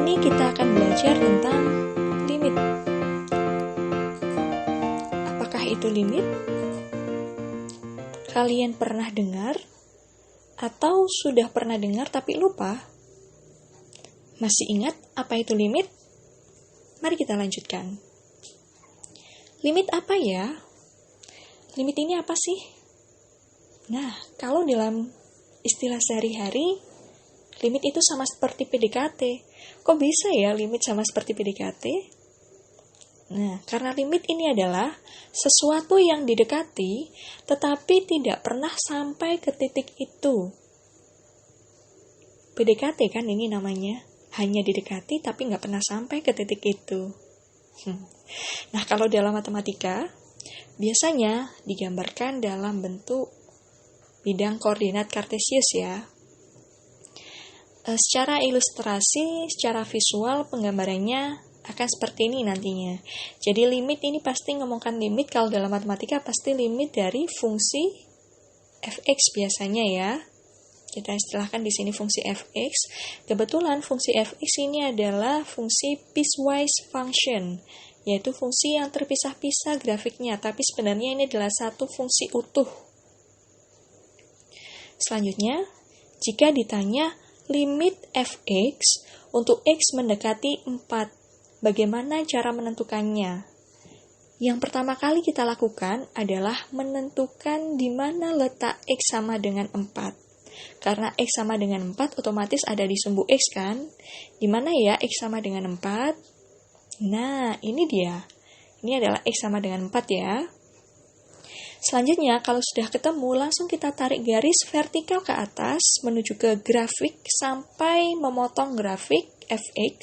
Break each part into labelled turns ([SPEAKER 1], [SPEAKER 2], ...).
[SPEAKER 1] ini kita akan belajar tentang limit. Apakah itu limit? Kalian pernah dengar? Atau sudah pernah dengar tapi lupa? Masih ingat apa itu limit? Mari kita lanjutkan. Limit apa ya? Limit ini apa sih? Nah, kalau dalam istilah sehari-hari, limit itu sama seperti PDKT. Kok bisa ya limit sama seperti PDKT? Nah, karena limit ini adalah sesuatu yang didekati, tetapi tidak pernah sampai ke titik itu. PDKT kan ini namanya, hanya didekati tapi nggak pernah sampai ke titik itu. Nah, kalau dalam matematika, biasanya digambarkan dalam bentuk bidang koordinat kartesius ya. Secara ilustrasi, secara visual penggambarannya akan seperti ini nantinya. Jadi limit ini pasti ngomongkan limit, kalau dalam matematika pasti limit dari fungsi fx biasanya ya. Kita istilahkan di sini fungsi fx. Kebetulan fungsi fx ini adalah fungsi piecewise function, yaitu fungsi yang terpisah-pisah grafiknya, tapi sebenarnya ini adalah satu fungsi utuh. Selanjutnya, jika ditanya limit fx untuk x mendekati 4, bagaimana cara menentukannya? Yang pertama kali kita lakukan adalah menentukan di mana letak x sama dengan 4. Karena x sama dengan 4 otomatis ada di sumbu x kan? Di mana ya x sama dengan 4? Nah, ini dia. Ini adalah x sama dengan 4 ya. Selanjutnya, kalau sudah ketemu, langsung kita tarik garis vertikal ke atas menuju ke grafik sampai memotong grafik fx.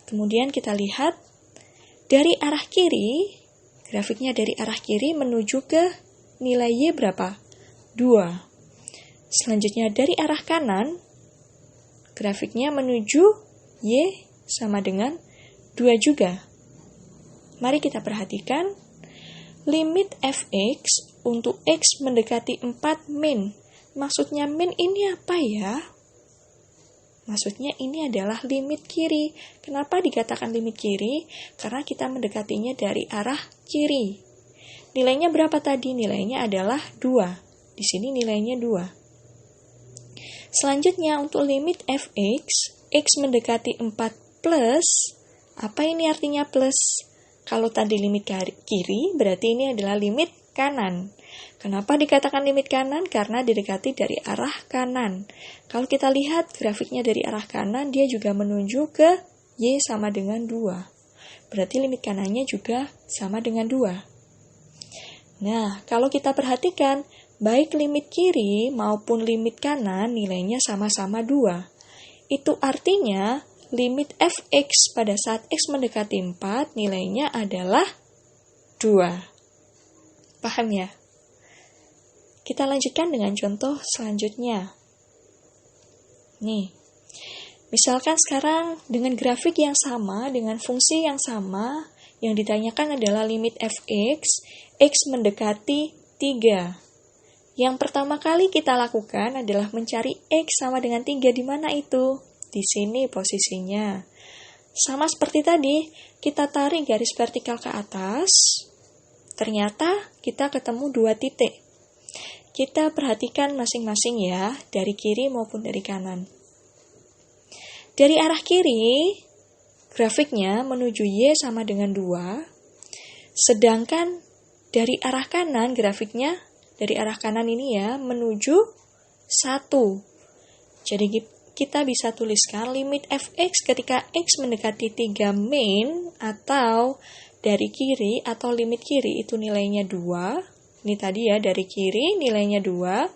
[SPEAKER 1] Kemudian kita lihat dari arah kiri, grafiknya dari arah kiri menuju ke nilai y berapa? 2. Selanjutnya dari arah kanan, grafiknya menuju y sama dengan 2 juga. Mari kita perhatikan. Limit fx untuk x mendekati 4 min. Maksudnya min ini apa ya? Maksudnya ini adalah limit kiri. Kenapa dikatakan limit kiri? Karena kita mendekatinya dari arah kiri. Nilainya berapa tadi? Nilainya adalah 2. Di sini nilainya 2. Selanjutnya untuk limit fx, x mendekati 4 plus. Apa ini artinya plus? Kalau tadi limit kiri, berarti ini adalah limit kanan. Kenapa dikatakan limit kanan? Karena didekati dari arah kanan. Kalau kita lihat grafiknya dari arah kanan, dia juga menuju ke y sama dengan 2. Berarti limit kanannya juga sama dengan 2. Nah, kalau kita perhatikan, baik limit kiri maupun limit kanan nilainya sama-sama 2. Itu artinya limit fx pada saat x mendekati 4 nilainya adalah 2. Paham ya? Kita lanjutkan dengan contoh selanjutnya. Nih, misalkan sekarang dengan grafik yang sama, dengan fungsi yang sama, yang ditanyakan adalah limit fx, x mendekati 3. Yang pertama kali kita lakukan adalah mencari x sama dengan 3, di mana itu? Di sini posisinya. Sama seperti tadi, kita tarik garis vertikal ke atas. Ternyata kita ketemu 2 titik. Kita perhatikan masing-masing ya, dari kiri maupun dari kanan. Dari arah kiri, grafiknya menuju y sama dengan 2. Sedangkan dari arah kanan, grafiknya dari arah kanan ini ya, menuju 1. Jadi kita bisa tuliskan limit fx ketika x mendekati 3 min, atau dari kiri atau limit kiri itu nilainya 2. Ini tadi ya, dari kiri nilainya 2.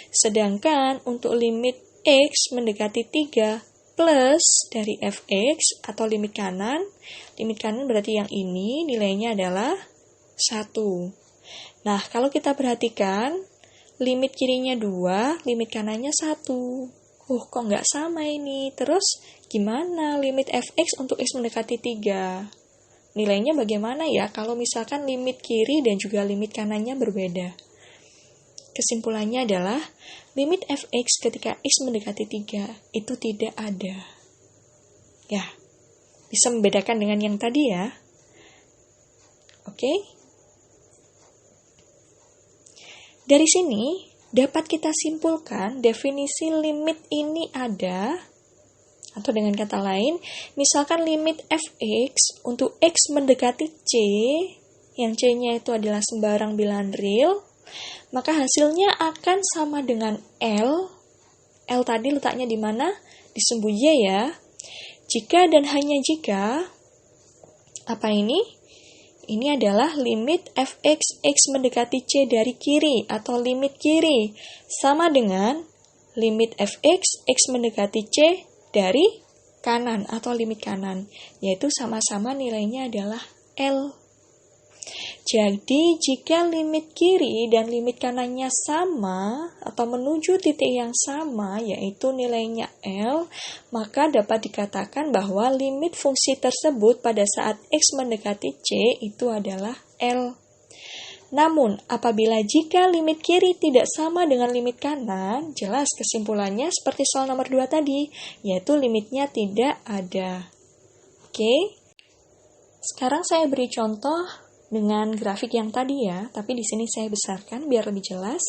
[SPEAKER 1] Sedangkan untuk limit x mendekati 3 plus dari fx atau limit kanan berarti yang ini nilainya adalah 1. Nah, kalau kita perhatikan, limit kirinya 2, limit kanannya 1. Kok nggak sama ini? Terus gimana limit fx untuk x mendekati 3? Nilainya bagaimana ya kalau misalkan limit kiri dan juga limit kanannya berbeda? Kesimpulannya adalah limit fx ketika x mendekati 3 itu tidak ada. Ya, bisa membedakan dengan yang tadi ya. Oke. Dari sini dapat kita simpulkan definisi limit ini ada, atau dengan kata lain, misalkan limit fx untuk x mendekati c, yang c-nya itu adalah sembarang bilangan real, maka hasilnya akan sama dengan L. L tadi letaknya di mana? Di sumbu Y ya. Jika dan hanya jika, apa ini? Ini adalah limit fx, x mendekati c dari kiri atau limit kiri sama dengan limit fx, x mendekati c dari kanan atau limit kanan, yaitu sama-sama nilainya adalah L. Jadi jika limit kiri dan limit kanannya sama atau menuju titik yang sama, yaitu nilainya L, maka dapat dikatakan bahwa limit fungsi tersebut pada saat x mendekati c itu adalah L. Namun, apabila jika limit kiri tidak sama dengan limit kanan, jelas kesimpulannya seperti soal nomor 2 tadi, yaitu limitnya tidak ada. Oke, sekarang saya beri contoh dengan grafik yang tadi ya, tapi di sini saya besarkan biar lebih jelas.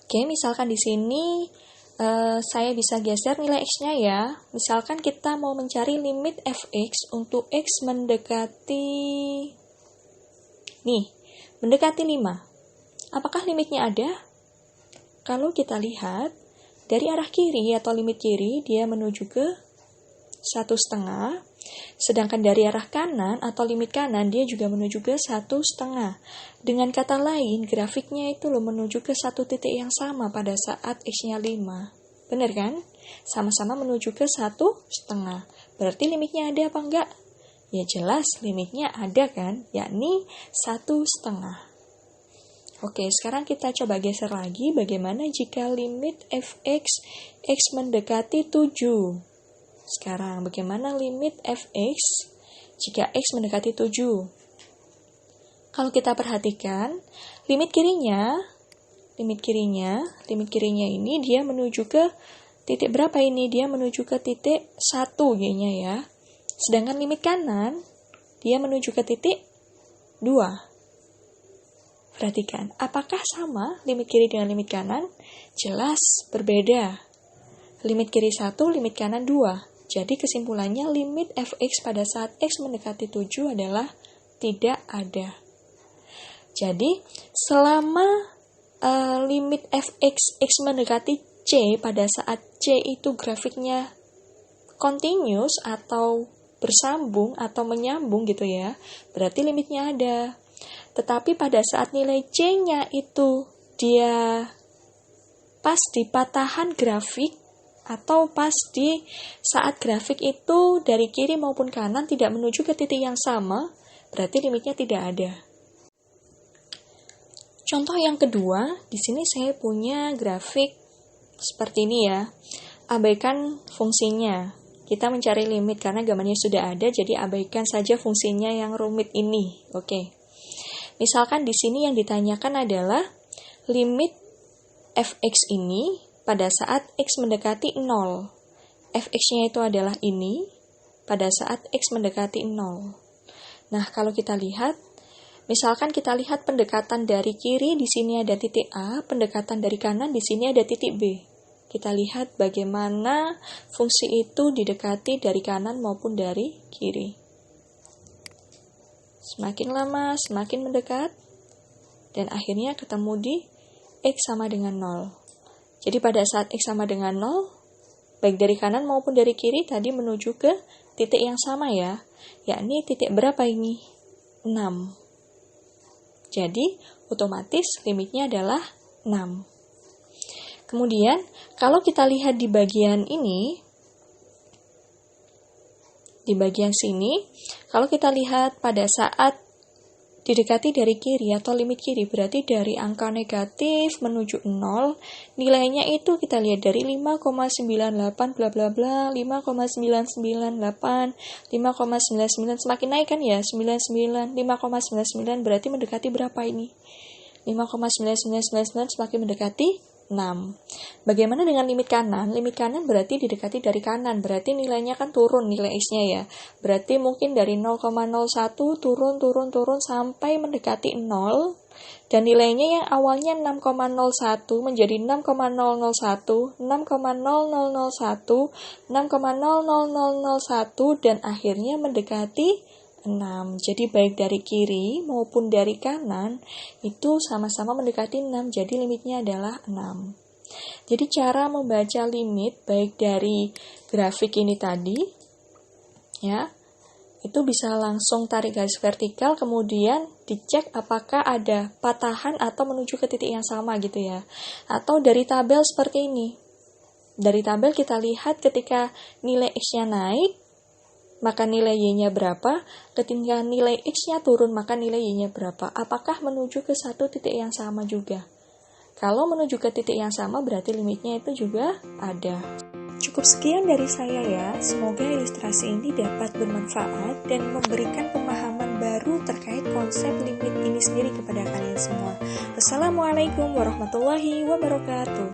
[SPEAKER 1] Oke, misalkan di sini saya bisa geser nilai x-nya ya. Misalkan kita mau mencari limit fx untuk x mendekati mendekati 5. Apakah limitnya ada? Kalau kita lihat dari arah kiri atau limit kiri dia menuju ke 1,5. Sedangkan dari arah kanan atau limit kanan dia juga menuju ke 1,5. Dengan kata lain, grafiknya itu menuju ke satu titik yang sama pada saat x-nya 5. Benar kan? Sama-sama menuju ke 1,5. Berarti limitnya ada apa enggak? Ya jelas limitnya ada kan, yakni 1,5. Oke, sekarang kita coba geser lagi bagaimana jika limit fx, x mendekati 7. Sekarang, bagaimana limit fx jika x mendekati 7? Kalau kita perhatikan, limit kirinya ini dia menuju ke titik berapa ini? Dia menuju ke titik 1 Y-nya ya. Sedangkan limit kanan, dia menuju ke titik 2. Perhatikan, apakah sama limit kiri dengan limit kanan? Jelas berbeda. Limit kiri 1, limit kanan 2. Jadi kesimpulannya limit fx pada saat x mendekati 7 adalah tidak ada. Jadi selama limit fx, x mendekati c pada saat c itu grafiknya continuous atau bersambung atau menyambung gitu ya, berarti limitnya ada. Tetapi pada saat nilai c-nya itu dia pas di patahan grafik atau pas di saat grafik itu dari kiri maupun kanan tidak menuju ke titik yang sama, berarti limitnya tidak ada. Contoh yang kedua, di sini saya punya grafik seperti ini ya. Abaikan fungsinya. Kita mencari limit karena gambarnya sudah ada, jadi abaikan saja fungsinya yang rumit ini. Oke. Misalkan di sini yang ditanyakan adalah limit fx ini pada saat x mendekati 0. Fx-nya itu adalah ini pada saat x mendekati 0. Nah, kalau kita lihat, misalkan kita lihat pendekatan dari kiri di sini ada titik A, pendekatan dari kanan di sini ada titik B. Kita lihat bagaimana fungsi itu didekati dari kanan maupun dari kiri. Semakin lama, semakin mendekat, dan akhirnya ketemu di x sama dengan 0. Jadi pada saat x sama dengan 0, baik dari kanan maupun dari kiri tadi menuju ke titik yang sama ya, yakni titik berapa ini? 6. Jadi otomatis limitnya adalah 6. Kemudian kalau kita lihat di bagian ini, di bagian sini, kalau kita lihat pada saat didekati dari kiri atau limit kiri, berarti dari angka negatif menuju 0, nilainya itu kita lihat dari 5,98 bla bla bla, 5,998, 5,99, semakin naik kan ya, 99, 5,99 berarti mendekati berapa ini? 5,9999 semakin mendekati 6. Bagaimana dengan limit kanan? Limit kanan berarti didekati dari kanan, berarti nilainya kan turun nilai X-nya ya. Berarti mungkin dari 0,01 turun sampai mendekati 0. Dan nilainya yang awalnya 6,01 menjadi 6,001, 6,0001, 6,00001, dan akhirnya mendekati 6. Jadi baik dari kiri maupun dari kanan itu sama-sama mendekati 6. Jadi limitnya adalah 6. Jadi cara membaca limit baik dari grafik ini tadi ya, itu bisa langsung tarik garis vertikal, kemudian dicek apakah ada patahan atau menuju ke titik yang sama gitu ya. Atau dari tabel seperti ini. Dari tabel kita lihat ketika nilai X-nya naik, maka nilai Y-nya berapa, ketika nilai X-nya turun, maka nilai Y-nya berapa. Apakah menuju ke satu titik yang sama juga? Kalau menuju ke titik yang sama, berarti limitnya itu juga ada. Cukup sekian dari saya ya, semoga ilustrasi ini dapat bermanfaat dan memberikan pemahaman baru terkait konsep limit ini sendiri kepada kalian semua. Wassalamualaikum warahmatullahi wabarakatuh.